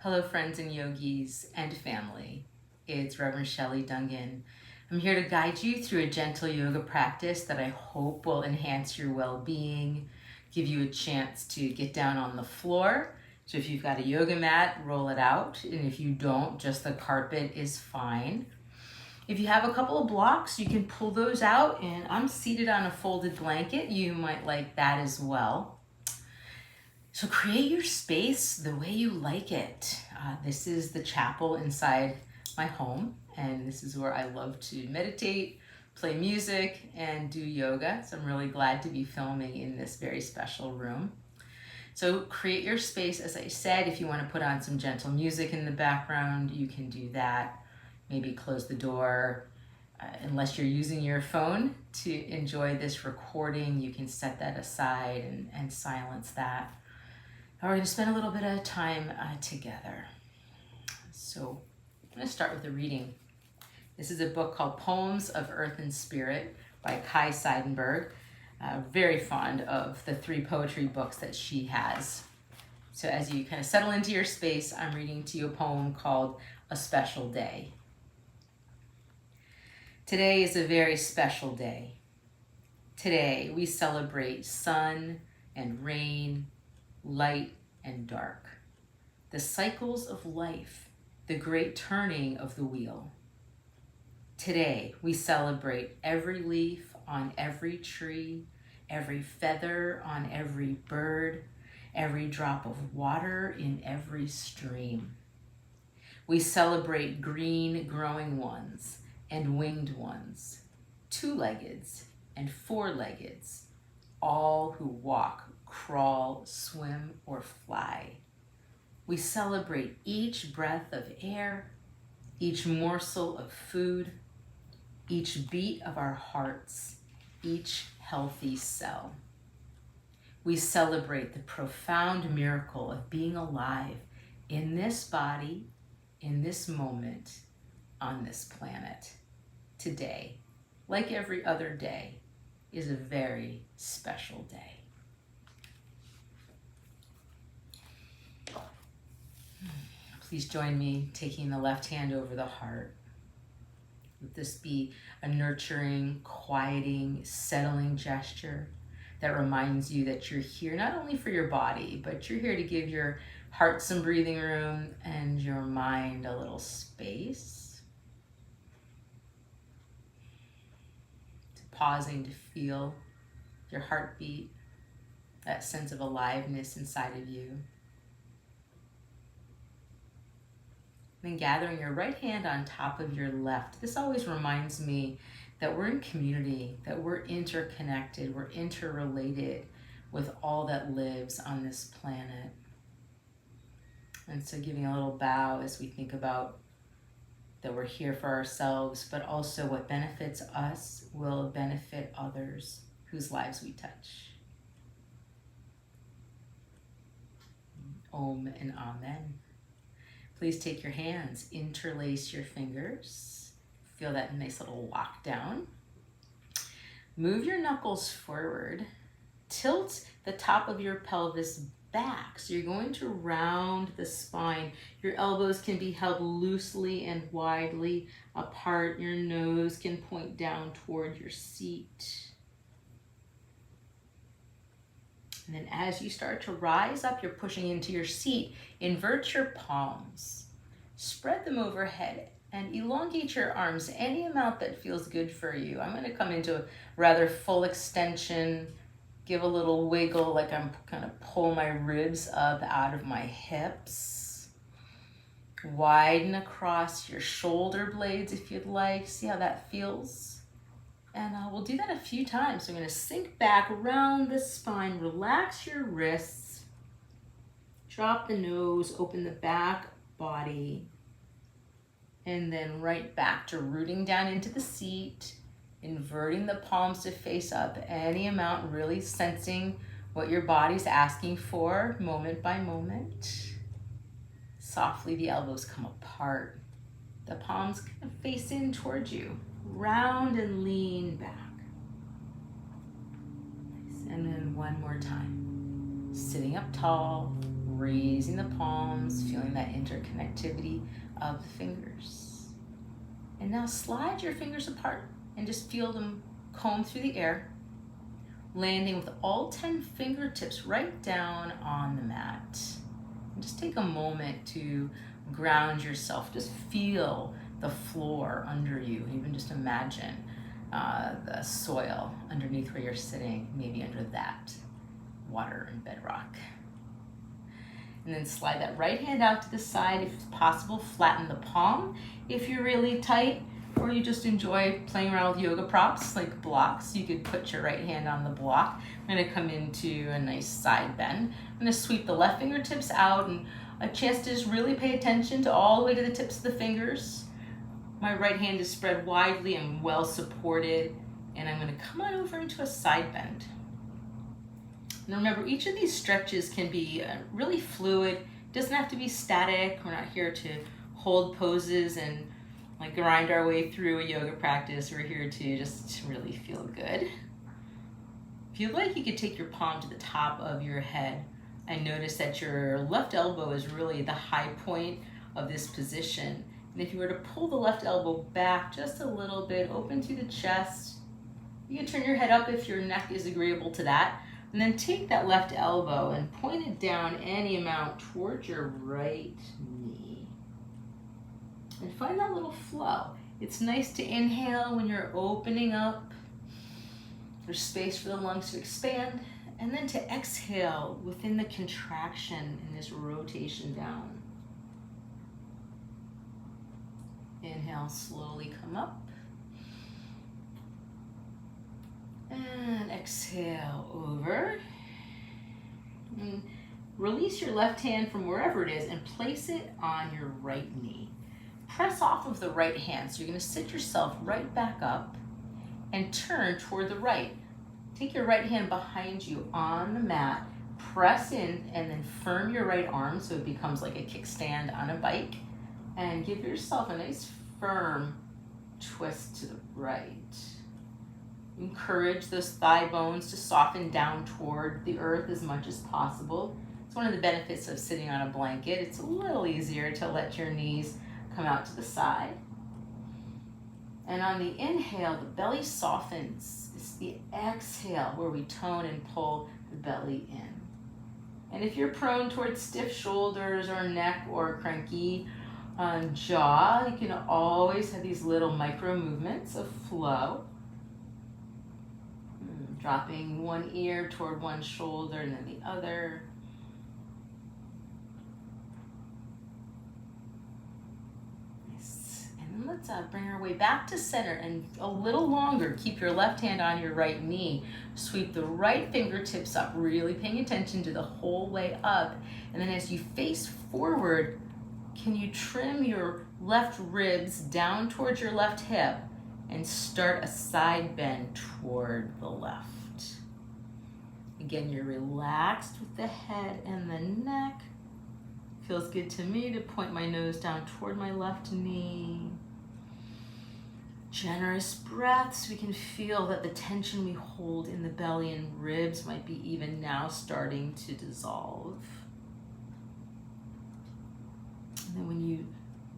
Hello, friends and yogis and family. It's Reverend Shelley Dungan. I'm here to guide you through a gentle yoga practice that I hope will enhance your well-being, give you a chance to get down on the floor. So if you've got a yoga mat, roll it out. And if you don't, just the carpet is fine. If you have a couple of blocks, you can pull those out, and I'm seated on a folded blanket. You might like that as well. So create your space the way you like it. This is the chapel inside my home, and this is where I love to meditate, play music, and do yoga. So I'm really glad to be filming in this very special room. So create your space, as I said. If you want to put on some gentle music in the background, you can do that. Maybe close the door. Unless you're using your phone to enjoy this recording, you can set that aside and silence that. We're going to spend a little bit of time together. So I'm going to start with a reading. This is a book called Poems of Earth and Spirit by Kai Seidenberg. Very fond of the 3 poetry books that she has. So as you kind of settle into your space, I'm reading to you a poem called A Special Day. Today is a very special day. Today we celebrate sun and rain, light and dark, the cycles of life, the great turning of the wheel. Today we celebrate every leaf on every tree, every feather on every bird, every drop of water in every stream. We celebrate green growing ones and winged ones, 2-leggeds and 4-leggeds, all who walk, crawl, swim, or fly. We celebrate each breath of air, each morsel of food, each beat of our hearts, each healthy cell. We celebrate the profound miracle of being alive in this body, in this moment, on this planet. Today, like every other day, is a very special day. Please join me taking the left hand over the heart. Let this be a nurturing, quieting, settling gesture that reminds you that you're here not only for your body, but you're here to give your heart some breathing room and your mind a little space. To pausing to feel your heartbeat, that sense of aliveness inside of you. Then gathering your right hand on top of your left. This always reminds me that we're in community, that we're interconnected, we're interrelated with all that lives on this planet. And so giving a little bow as we think about that we're here for ourselves, but also what benefits us will benefit others whose lives we touch. Om and Amen. Please take your hands, interlace your fingers. Feel that nice little lockdown. Move your knuckles forward. Tilt the top of your pelvis back. So you're going to round the spine. Your elbows can be held loosely and widely apart. Your nose can point down toward your seat. And then as you start to rise up, you're pushing into your seat. Invert your palms. Spread them overhead and elongate your arms any amount that feels good for you. I'm going to come into a rather full extension, give a little wiggle like I'm going to pull my ribs up out of my hips. Widen across your shoulder blades if you'd like. See how that feels? And we'll do that a few times. So I'm going to sink back around the spine, relax your wrists, drop the nose, open the back body, and then right back to rooting down into the seat, inverting the palms to face up any amount, really sensing what your body's asking for moment by moment. Softly, the elbows come apart. The palms kind of face in towards you. Round and lean back. Nice. And then one more time. Sitting up tall, raising the palms, feeling that interconnectivity of the fingers. And now slide your fingers apart and just feel them comb through the air, landing with all 10 fingertips right down on the mat. And just take a moment to ground yourself. Just feel the floor under you. Even just imagine the soil underneath where you're sitting, maybe under that water and bedrock. And then slide that right hand out to the side. If possible, flatten the palm if you're really tight, or you just enjoy playing around with yoga props like blocks. You could put your right hand on the block. I'm gonna come into a nice side bend. I'm gonna sweep the left fingertips out, and a chance to just really pay attention to all the way to the tips of the fingers. My right hand is spread widely and well supported, and I'm gonna come on over into a side bend. And remember, each of these stretches can be really fluid. It doesn't have to be static. We're not here to hold poses and like grind our way through a yoga practice. We're here to just really feel good. If you'd like, you could take your palm to the top of your head and notice that your left elbow is really the high point of this position. And if you were to pull the left elbow back just a little bit, open to the chest, you can turn your head up if your neck is agreeable to that. And then take that left elbow and point it down any amount towards your right knee. And find that little flow. It's nice to inhale when you're opening up. There's space for the lungs to expand. And then to exhale within the contraction in this rotation down. Inhale, slowly come up. And exhale over. And release your left hand from wherever it is and place it on your right knee. Press off of the right hand. So you're going to sit yourself right back up and turn toward the right. Take your right hand behind you on the mat. Press in and then firm your right arm so it becomes like a kickstand on a bike. And give yourself a nice firm twist to the right. Encourage those thigh bones to soften down toward the earth as much as possible. It's one of the benefits of sitting on a blanket. It's a little easier to let your knees come out to the side. And on the inhale, the belly softens. It's the exhale where we tone and pull the belly in. And if you're prone towards stiff shoulders or neck or cranky jaw, you can always have these little micro movements of flow. Dropping one ear toward one shoulder and then the other. Nice. And then let's bring our way back to center and a little longer. Keep your left hand on your right knee. Sweep the right fingertips up, really paying attention to the whole way up. And then as you face forward, can you trim your left ribs down towards your left hip and start a side bend toward the left. Again, you're relaxed with the head and the neck. Feels good to me to point my nose down toward my left knee. Generous breaths. We can feel that the tension we hold in the belly and ribs might be even now starting to dissolve. And then when you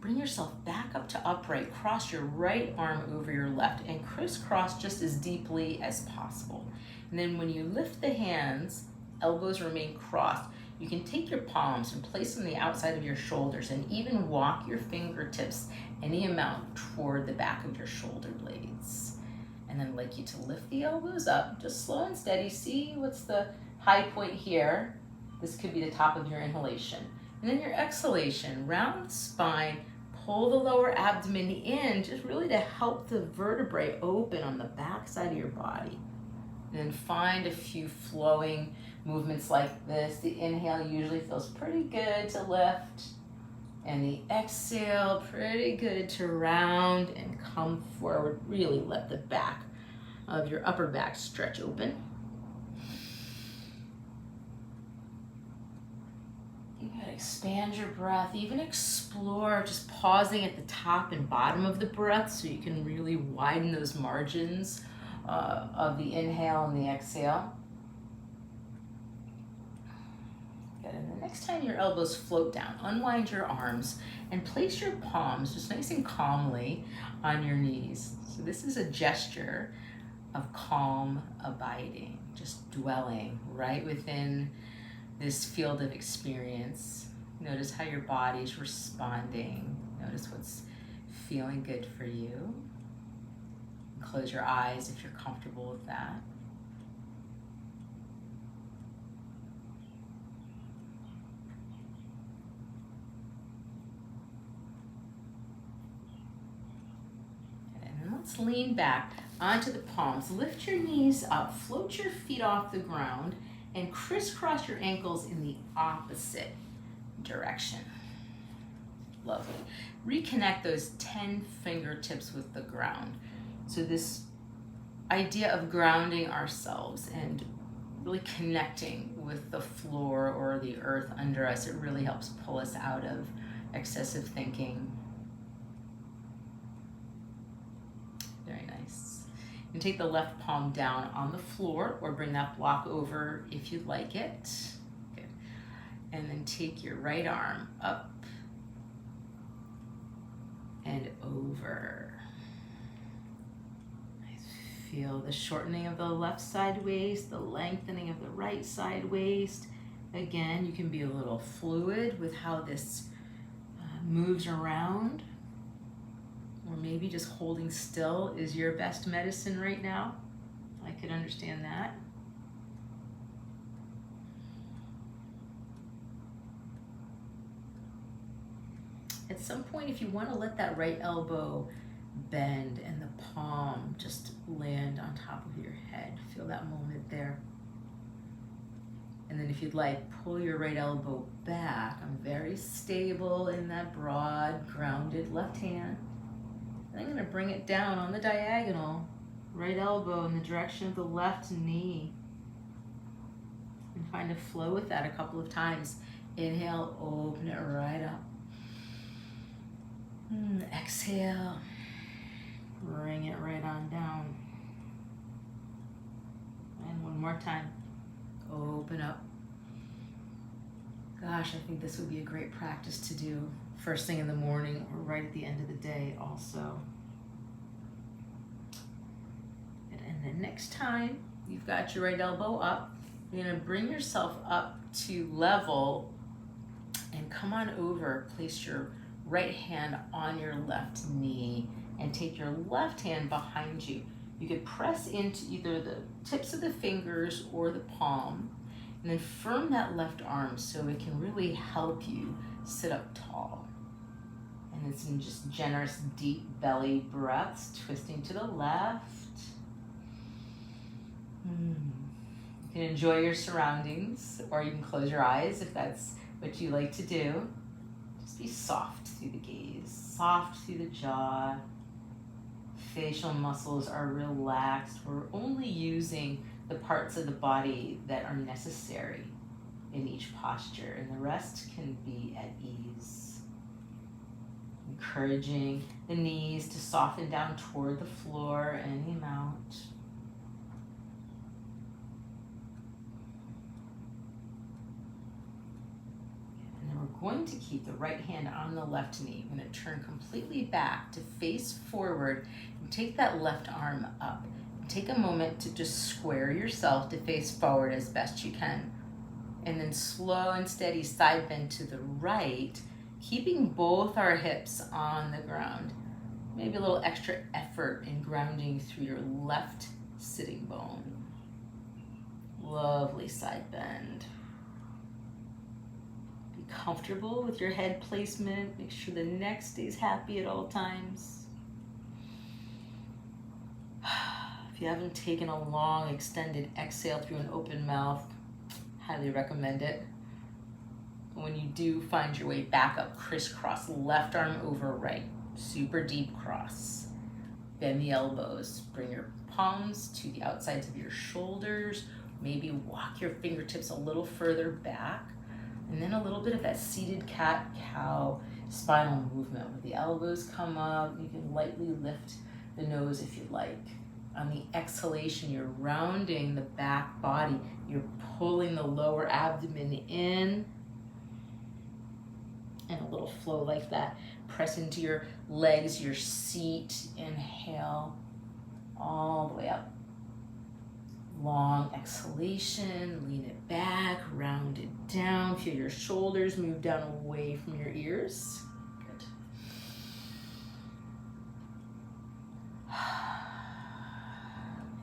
bring yourself back up to upright, cross your right arm over your left and crisscross just as deeply as possible. And then when you lift the hands, elbows remain crossed, you can take your palms and place them on the outside of your shoulders and even walk your fingertips any amount toward the back of your shoulder blades. And then I'd like you to lift the elbows up, just slow and steady. See what's the high point here. This could be the top of your inhalation. And then your exhalation, round the spine, pull the lower abdomen in, just really to help the vertebrae open on the back side of your body. And then find a few flowing movements like this. The inhale usually feels pretty good to lift. And the exhale, pretty good to round and come forward. Really let the back of your upper back stretch open. You gotta expand your breath, even explore just pausing at the top and bottom of the breath so you can really widen those margins of the inhale and the exhale. Good, and then next time your elbows float down, unwind your arms and place your palms just nice and calmly on your knees. So this is a gesture of calm abiding, just dwelling right within this field of experience. Notice how your body's responding. Notice what's feeling good for you. Close your eyes if you're comfortable with that. Let's lean back onto the palms. Lift your knees up, float your feet off the ground, and crisscross your ankles in the opposite direction. Lovely. Reconnect those 10 fingertips with the ground. So this idea of grounding ourselves and really connecting with the floor or the earth under us, it really helps pull us out of excessive thinking. Very nice. You can take the left palm down on the floor or bring that block over if you'd like it. Good. And then take your right arm up and over. Nice. Feel the shortening of the left side waist, the lengthening of the right side waist. Again, you can be a little fluid with how this moves around. Or maybe just holding still is your best medicine right now. I could understand that. At some point, if you want to let that right elbow bend and the palm just land on top of your head, feel that moment there. And then if you'd like, pull your right elbow back. I'm very stable in that broad, grounded left hand. And I'm going to bring it down on the diagonal, right elbow in the direction of the left knee. And find a flow with that a couple of times. Inhale, open it right up. Exhale, bring it right on down. And one more time, open up. Gosh, I think this would be a great practice to do first thing in the morning or right at the end of the day also. And then next time you've got your right elbow up, you're gonna bring yourself up to level and come on over, place your right hand on your left knee and take your left hand behind you. You could press into either the tips of the fingers or the palm and then firm that left arm so it can really help you sit up tall. And then some just generous deep belly breaths, twisting to the left. You can enjoy your surroundings or you can close your eyes if that's what you like to do. Just be soft through the gaze, soft through the jaw. Facial muscles are relaxed. We're only using the parts of the body that are necessary in each posture, and the rest can be at ease. Encouraging the knees to soften down toward the floor any amount. We're going to keep the right hand on the left knee. We're going to turn completely back to face forward and take that left arm up. And take a moment to just square yourself to face forward as best you can. And then slow and steady side bend to the right, keeping both our hips on the ground. Maybe a little extra effort in grounding through your left sitting bone. Lovely side bend. Comfortable with your head placement. Make sure the neck stays happy at all times. If you haven't taken a long extended exhale through an open mouth, highly recommend it. When you do find your way back up, crisscross, left arm over right, super deep cross. Bend the elbows, bring your palms to the outsides of your shoulders. Maybe walk your fingertips a little further back. And then a little bit of that seated cat-cow spinal movement where the elbows come up. You can lightly lift the nose if you'd like. On the exhalation, you're rounding the back body. You're pulling the lower abdomen in. And a little flow like that. Press into your legs, your seat. Inhale all the way up. Long exhalation, lean it back, round it down. Feel your shoulders move down away from your ears. Good.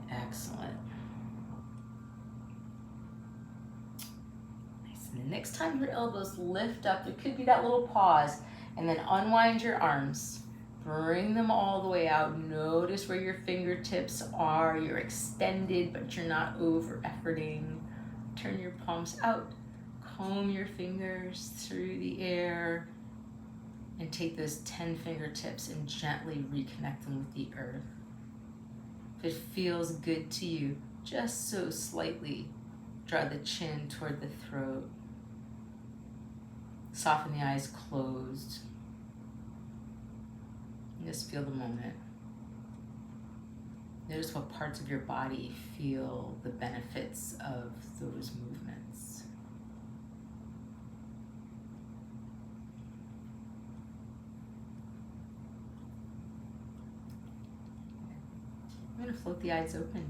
Excellent. Nice. And the next time your elbows lift up, there could be that little pause, and then unwind your arms. Bring them all the way out. Notice where your fingertips are. You're extended, but you're not over-efforting. Turn your palms out. Comb your fingers through the air. And take those 10 fingertips and gently reconnect them with the earth. If it feels good to you, just so slightly, draw the chin toward the throat. Soften the eyes closed. Just feel the moment. Notice what parts of your body feel the benefits of those movements. I'm going to float the eyes open.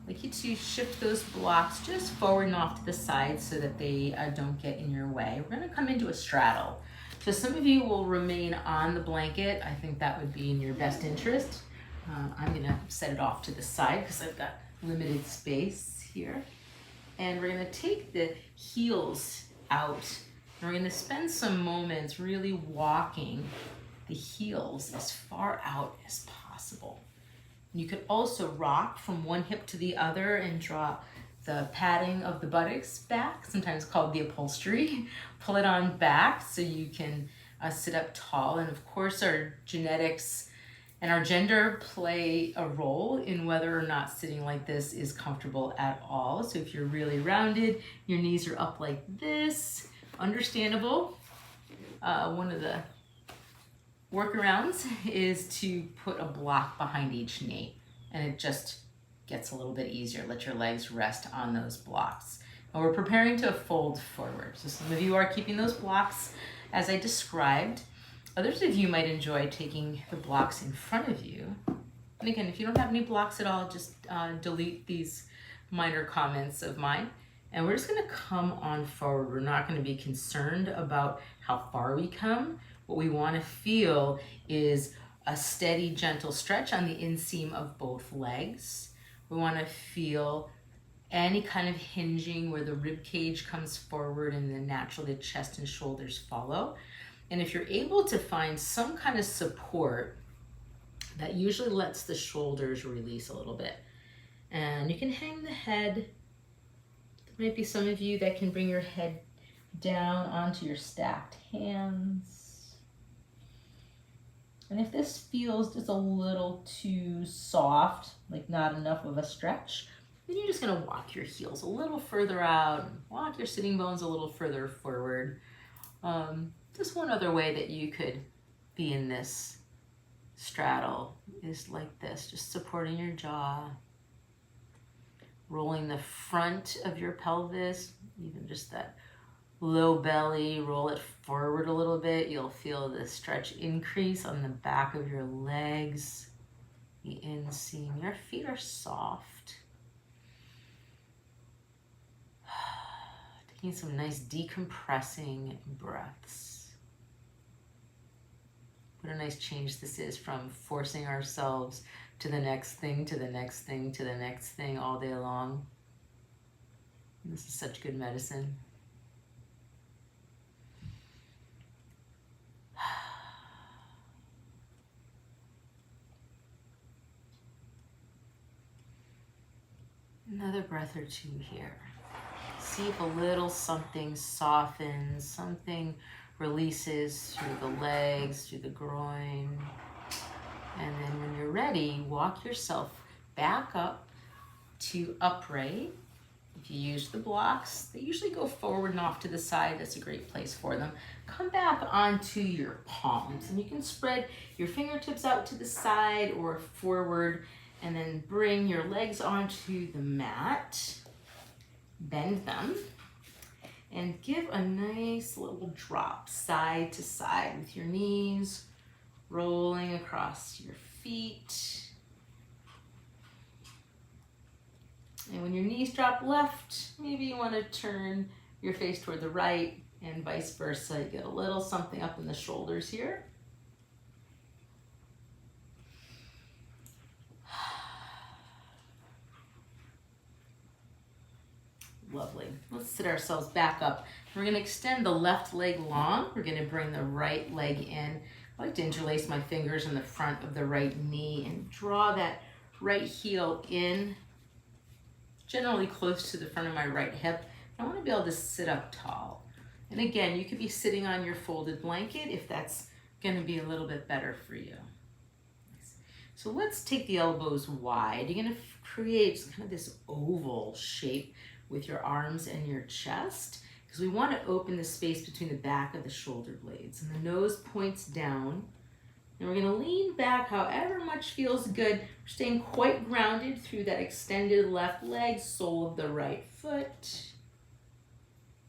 I'd like you to shift those blocks just forward and off to the side so that they don't get in your way. We're going to come into a straddle. So some of you will remain on the blanket. I think that would be in your best interest. I'm going to set it off to the side because I've got limited space here. And we're going to take the heels out. And we're going to spend some moments really walking the heels as far out as possible. You could also rock from one hip to the other and draw the padding of the buttocks back, sometimes called the upholstery. Pull it on back so you can sit up tall. And of course, our genetics and our gender play a role in whether or not sitting like this is comfortable at all. So if you're really rounded, your knees are up like this, understandable. One of the workarounds is to put a block behind each knee, and it just gets a little bit easier. Let your legs rest on those blocks. And we're preparing to fold forward. So some of you are keeping those blocks as I described. Others of you might enjoy taking the blocks in front of you. And again, if you don't have any blocks at all, just delete these minor comments of mine. And we're just gonna come on forward. We're not gonna be concerned about how far we come. What we wanna feel is a steady, gentle stretch on the inseam of both legs. We want to feel any kind of hinging where the rib cage comes forward and then naturally the chest and shoulders follow. And if you're able to find some kind of support, that usually lets the shoulders release a little bit. And you can hang the head. There might be some of you that can bring your head down onto your stacked hands. And if this feels just a little too soft, like not enough of a stretch, then you're just gonna walk your heels a little further out, walk your sitting bones a little further forward. Just one other way that you could be in this straddle is like this, just supporting your jaw, rolling the front of your pelvis, even just that low belly, roll it forward a little bit. You'll feel the stretch increase on the back of your legs, the inseam. Your feet are soft. Taking some nice decompressing breaths. What a nice change this is from forcing ourselves to the next thing, to the next thing, to the next thing all day long. This is such good medicine. Another breath or two here. See if a little something softens, something releases through the legs, through the groin. And then when you're ready, walk yourself back up to upright. If you use the blocks, they usually go forward and off to the side. That's a great place for them. Come back onto your palms, and you can spread your fingertips out to the side or forward, and then bring your legs onto the mat. Bend them. And give a nice little drop side to side with your knees rolling across your feet. And when your knees drop left, maybe you want to turn your face toward the right and vice versa. You get a little something up in the shoulders here. Lovely. Let's sit ourselves back up. We're going to extend the left leg long. We're going to bring the right leg in. I like to interlace my fingers in the front of the right knee and draw that right heel in, generally close to the front of my right hip. I want to be able to sit up tall. And again, you could be sitting on your folded blanket if that's going to be a little bit better for you. So let's take the elbows wide. You're going to create kind of this oval shape with your arms and your chest, because we want to open the space between the back of the shoulder blades. And the nose points down. And we're going to lean back however much feels good. We're staying quite grounded through that extended left leg, sole of the right foot.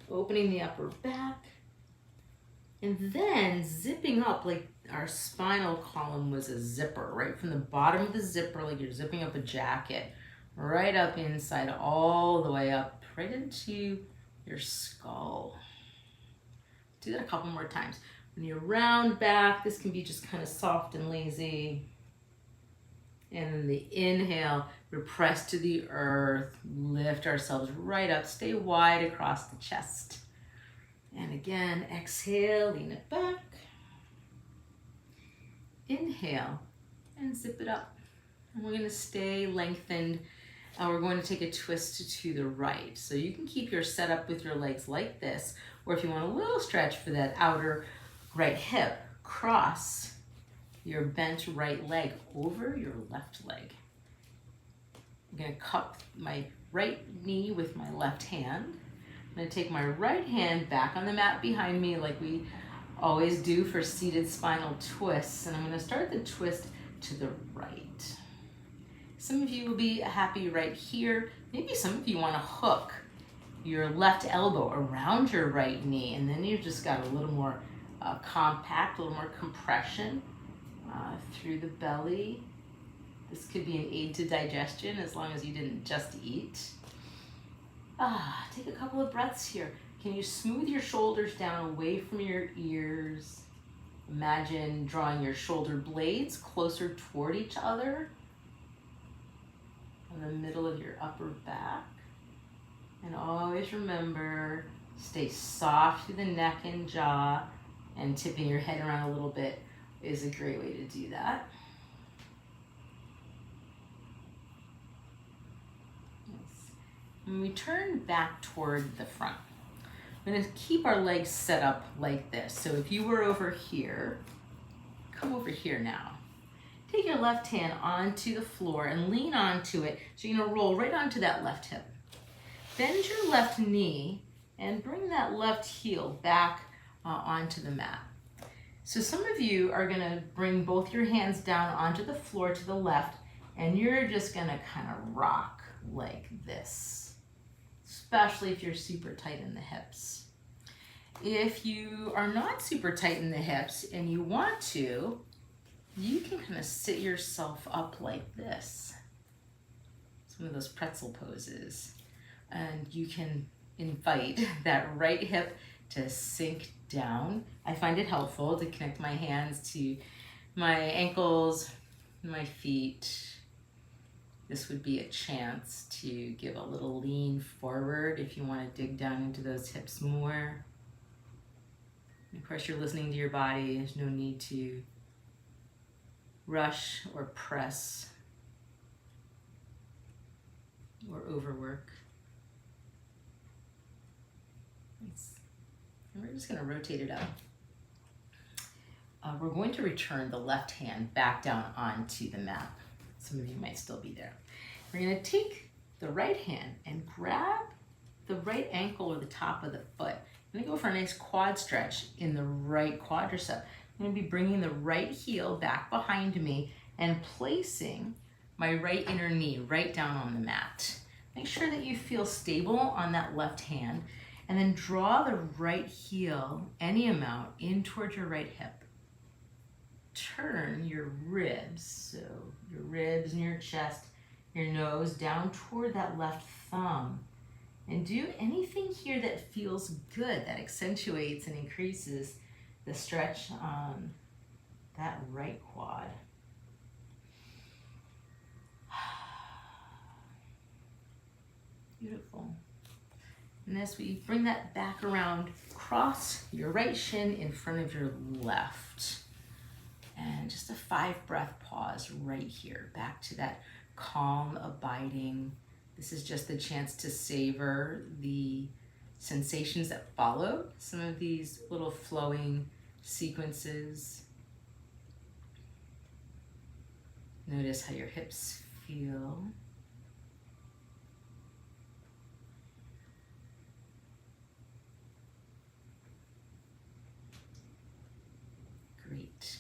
Opening the upper back. And then zipping up like our spinal column was a zipper, right from the bottom of the zipper, like you're zipping up a jacket, right up inside, all the way up, right into your skull. Do that a couple more times. When you round back, this can be just kind of soft and lazy. And then the inhale, we're pressed to the earth, lift ourselves right up, stay wide across the chest. And again, exhale, lean it back. Inhale, and zip it up. And we're going to stay lengthened. We're going to take a twist to the right. So you can keep your setup with your legs like this, or if you want a little stretch for that outer right hip, cross your bent right leg over your left leg. I'm going to cup my right knee with my left hand. I'm going to take my right hand back on the mat behind me like we always do for seated spinal twists. And I'm going to start the twist to the right. Some of you will be happy right here. Maybe some of you want to hook your left elbow around your right knee, and then you've just got a little more compact, a little more compression through the belly. This could be an aid to digestion as long as you didn't just eat. Take a couple of breaths here. Can you smooth your shoulders down away from your ears? Imagine drawing your shoulder blades closer toward each other in the middle of your upper back. And always remember, stay soft through the neck and jaw, and tipping your head around a little bit is a great way to do that. When we turn back toward the front, we're going to keep our legs set up like this. So if you were over here, come over here now. Take your left hand onto the floor and lean onto it. So you're going to roll right onto that left hip. Bend your left knee and bring that left heel back onto the mat. So some of you are going to bring both your hands down onto the floor to the left, and you're just going to kind of rock like this, especially if you're super tight in the hips. If you are not super tight in the hips and you want to, you can kind of sit yourself up like this. It's one of those pretzel poses. And you can invite that right hip to sink down. I find it helpful to connect my hands to my ankles, my feet. This would be a chance to give a little lean forward if you want to dig down into those hips more. And of course, you're listening to your body. There's no need to rush or press or overwork. And we're just going to rotate it up. We're going to return the left hand back down onto the mat. Some of you might still be there. We're going to take the right hand and grab the right ankle or the top of the foot. I'm going to go for a nice quad stretch in the right quadricep. I'm going to be bringing the right heel back behind me and placing my right inner knee right down on the mat. Make sure that you feel stable on that left hand. And then draw the right heel, any amount, in towards your right hip. Turn your ribs, so your ribs and your chest, your nose down toward that left thumb. And do anything here that feels good, that accentuates and increases the stretch on that right quad. Beautiful. And as we bring that back around, cross your right shin in front of your left. And just a 5-breath pause right here, back to that calm, abiding. This is just the chance to savor the sensations that follow some of these little flowing sequences. Notice how your hips feel. Great.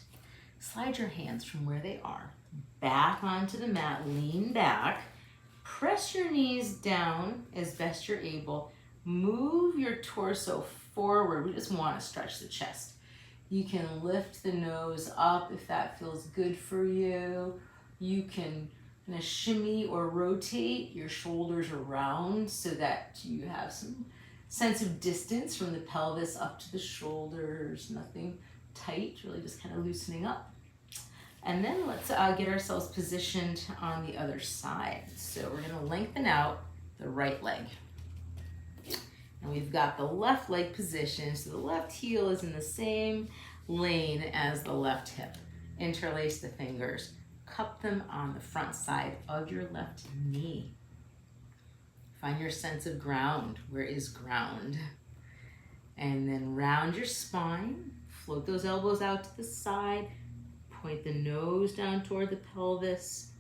Slide your hands from where they are back onto the mat, lean back. Press your knees down as best you're able. Move your torso forward. We just want to stretch the chest. You can lift the nose up if that feels good for you. You can kind of shimmy or rotate your shoulders around so that you have some sense of distance from the pelvis up to the shoulders. Nothing tight, really just kind of loosening up. And then let's get ourselves positioned on the other side. So we're gonna lengthen out the right leg. And we've got the left leg positioned, so the left heel is in the same lane as the left hip. Interlace the fingers, cup them on the front side of your left knee. Find your sense of ground. Where is ground? And then round your spine, float those elbows out to the side, point the nose down toward the pelvis.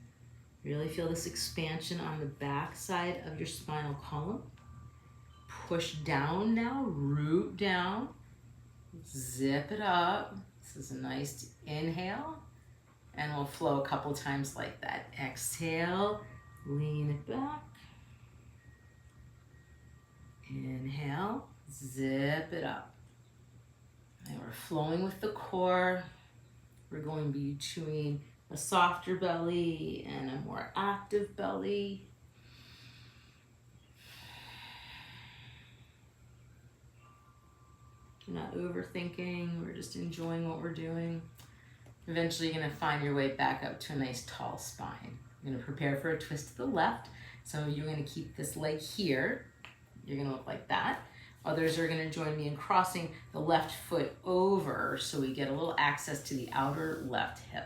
Really feel this expansion on the back side of your spinal column. Push down now, root down. Zip it up. This is a nice inhale. And we'll flow a couple times like that. Exhale, lean it back. Inhale, zip it up. And we're flowing with the core. We're going to be between a softer belly and a more active belly. You're not overthinking, we're just enjoying what we're doing. Eventually you're gonna find your way back up to a nice tall spine. You're gonna prepare for a twist to the left. So you're gonna keep this leg here. You're gonna look like that. Others are gonna join me in crossing the left foot over so we get a little access to the outer left hip.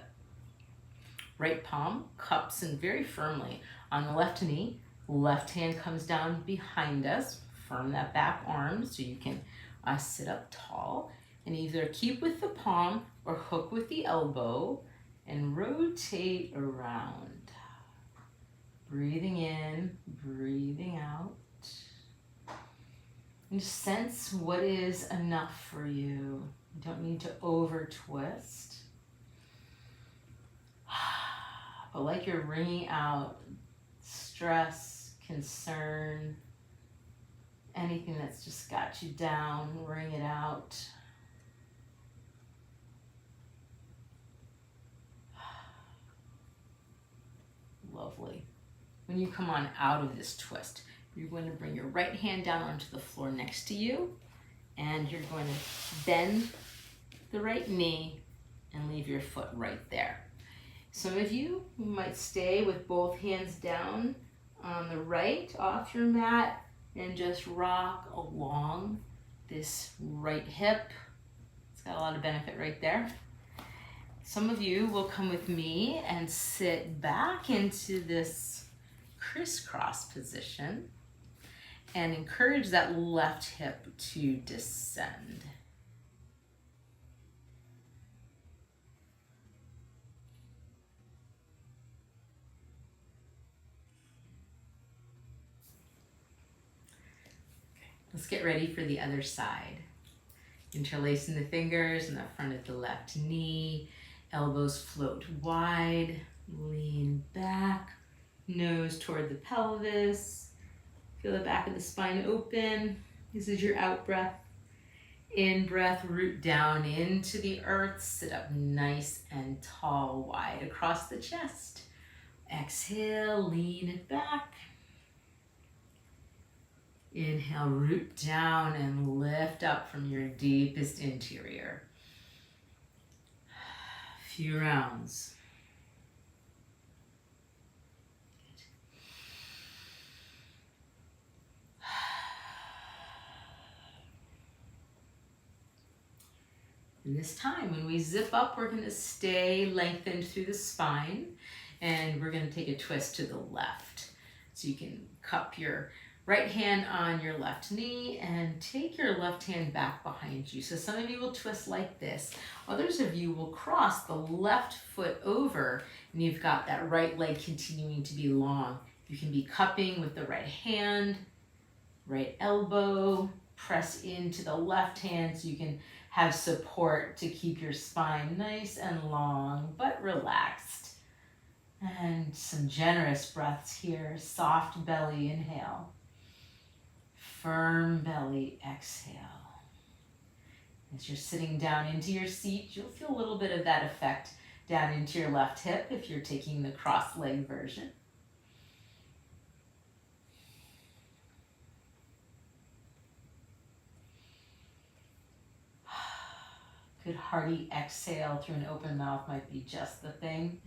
Right palm cups in very firmly on the left knee. Left hand comes down behind us. Firm that back arm so you can sit up tall. And either keep with the palm or hook with the elbow and rotate around. Breathing in, breathing out. And just sense what is enough for you. You don't need to over twist. But like you're wringing out stress, concern, anything that's just got you down, wring it out. Lovely. When you come on out of this twist, you're going to bring your right hand down onto the floor next to you, and you're going to bend the right knee and leave your foot right there. Some of you might stay with both hands down on the right off your mat and just rock along this right hip. It's got a lot of benefit right there. Some of you will come with me and sit back into this crisscross position and encourage that left hip to descend. Let's get ready for the other side. Interlacing the fingers in the front of the left knee, elbows float wide, lean back, nose toward the pelvis. Feel the back of the spine open. This is your out breath. In breath, root down into the earth. Sit up nice and tall, wide across the chest. Exhale, lean it back. Inhale, root down and lift up from your deepest interior. A few rounds. And this time, when we zip up, we're going to stay lengthened through the spine, and we're going to take a twist to the left. So you can cup your right hand on your left knee and take your left hand back behind you. So some of you will twist like this. Others of you will cross the left foot over, and you've got that right leg continuing to be long. You can be cupping with the right hand, right elbow, press into the left hand so you can have support to keep your spine nice and long, but relaxed. And some generous breaths here. Soft belly inhale. Firm belly exhale. As you're sitting down into your seat, you'll feel a little bit of that effect down into your left hip if you're taking the cross-leg version. Good hearty exhale through an open mouth might be just the thing.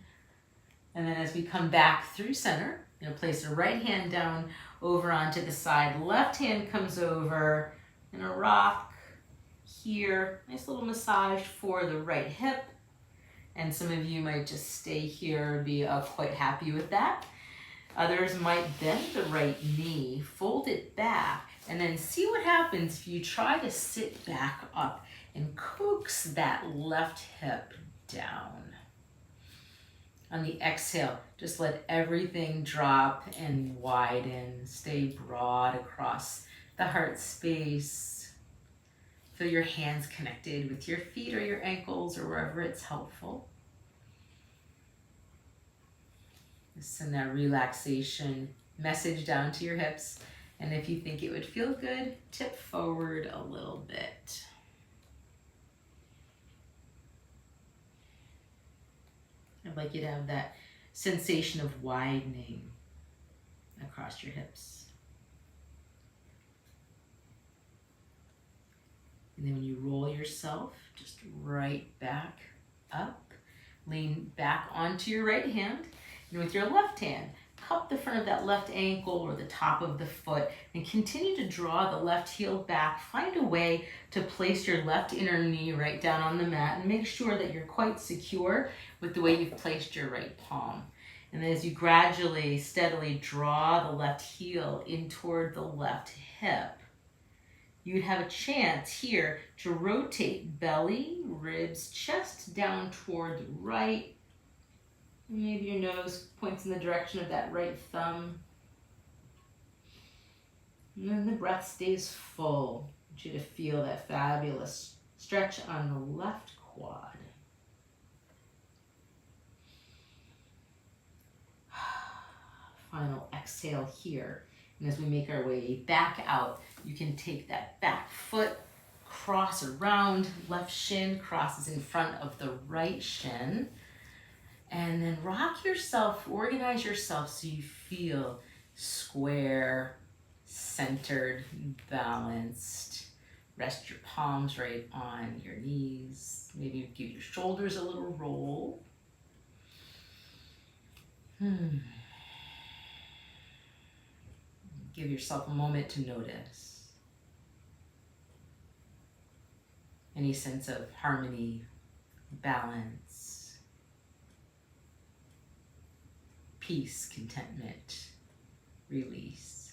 And then as we come back through center, you'll place the right hand down over onto the side. Left hand comes over in a rock here. Nice little massage for the right hip. And some of you might just stay here and be quite happy with that. Others might bend the right knee, fold it back, and then see what happens if you try to sit back up and coax that left hip down. On the exhale, just let everything drop and widen. Stay broad across the heart space. Feel your hands connected with your feet or your ankles or wherever it's helpful. Send that relaxation message down to your hips. And if you think it would feel good, tip forward a little bit. I'd like you to have that sensation of widening across your hips. And then when you roll yourself, just right back up, lean back onto your right hand, and with your left hand, cup the front of that left ankle or the top of the foot and continue to draw the left heel back. Find a way to place your left inner knee right down on the mat and make sure that you're quite secure with the way you've placed your right palm. And then as you gradually, steadily draw the left heel in toward the left hip, you'd have a chance here to rotate belly, ribs, chest down toward the right. Maybe your nose points in the direction of that right thumb. And then the breath stays full. I want you to feel that fabulous stretch on the left quad. Final exhale here. And as we make our way back out, you can take that back foot, cross around, left shin crosses in front of the right shin. And then rock yourself, organize yourself so you feel square, centered, balanced. Rest your palms right on your knees. Maybe give your shoulders a little roll. Give yourself a moment to notice any sense of harmony, balance, peace, contentment, release.